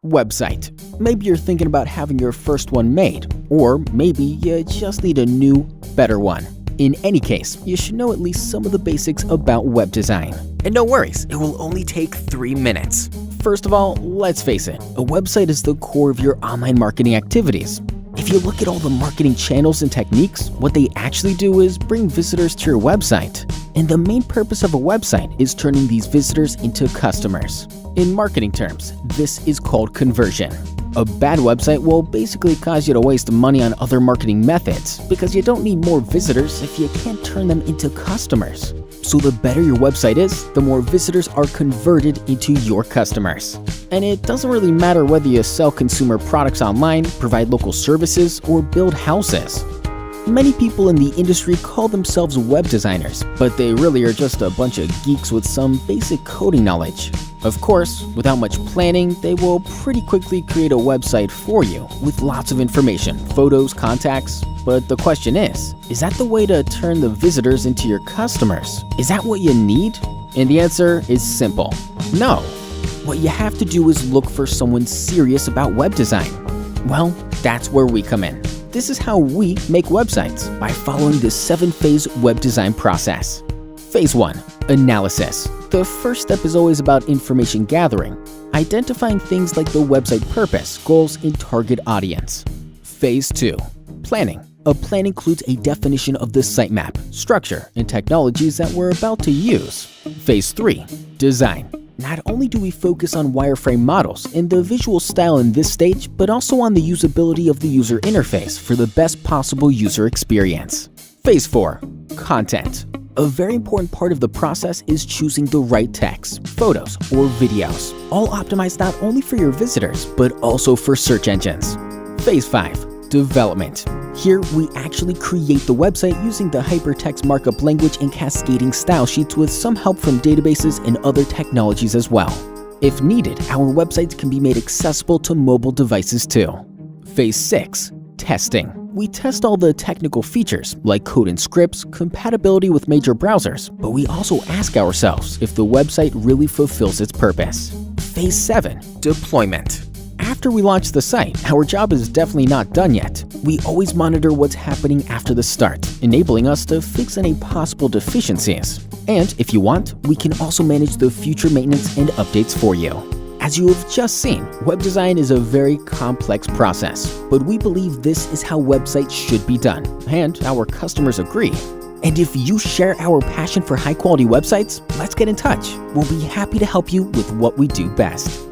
Website. Maybe you're thinking about having your first one made, or maybe you just need a new, better one. In any case, you should know at least some of the basics about web design. And no worries, it will only take 3 minutes. First of all, let's face it, a website is the core of your online marketing activities. If you look at all the marketing channels and techniques, what they actually do is bring visitors to your website. And the main purpose of a website is turning these visitors into customers. In marketing terms, this is called conversion. A bad website will basically cause you to waste money on other marketing methods because you don't need more visitors if you can't turn them into customers. So the better your website is, the more visitors are converted into your customers. And it doesn't really matter whether you sell consumer products online, provide local services, or build houses. Many people in the industry call themselves web designers, but they really are just a bunch of geeks with some basic coding knowledge. Of course, without much planning, they will pretty quickly create a website for you with lots of information, photos, contacts. But the question is that the way to turn the visitors into your customers? Is that what you need? And the answer is simple. No. What you have to do is look for someone serious about web design. Well, that's where we come in. This is how we make websites, by following the 7-phase web design process. Phase 1. Analysis. The first step is always about information gathering, identifying things like the website purpose, goals, and target audience. Phase 2. Planning. A plan includes a definition of the sitemap, structure, and technologies that we're about to use. Phase 3. Design. Not only do we focus on wireframe models and the visual style in this stage, but also on the usability of the user interface for the best possible user experience. Phase 4. Content. A very important part of the process is choosing the right text, photos, or videos, all optimized not only for your visitors, but also for search engines. Phase 5. Development. Here, we actually create the website using the hypertext markup language and cascading style sheets with some help from databases and other technologies as well. If needed, our websites can be made accessible to mobile devices too. Phase 6. Testing. We test all the technical features like code and scripts, compatibility with major browsers, but we also ask ourselves if the website really fulfills its purpose. Phase 7. Deployment. After we launch the site, our job is definitely not done yet. We always monitor what's happening after the start, enabling us to fix any possible deficiencies. And if you want, we can also manage the future maintenance and updates for you. As you have just seen, web design is a very complex process, but we believe this is how websites should be done, and our customers agree. And if you share our passion for high-quality websites, let's get in touch. We'll be happy to help you with what we do best.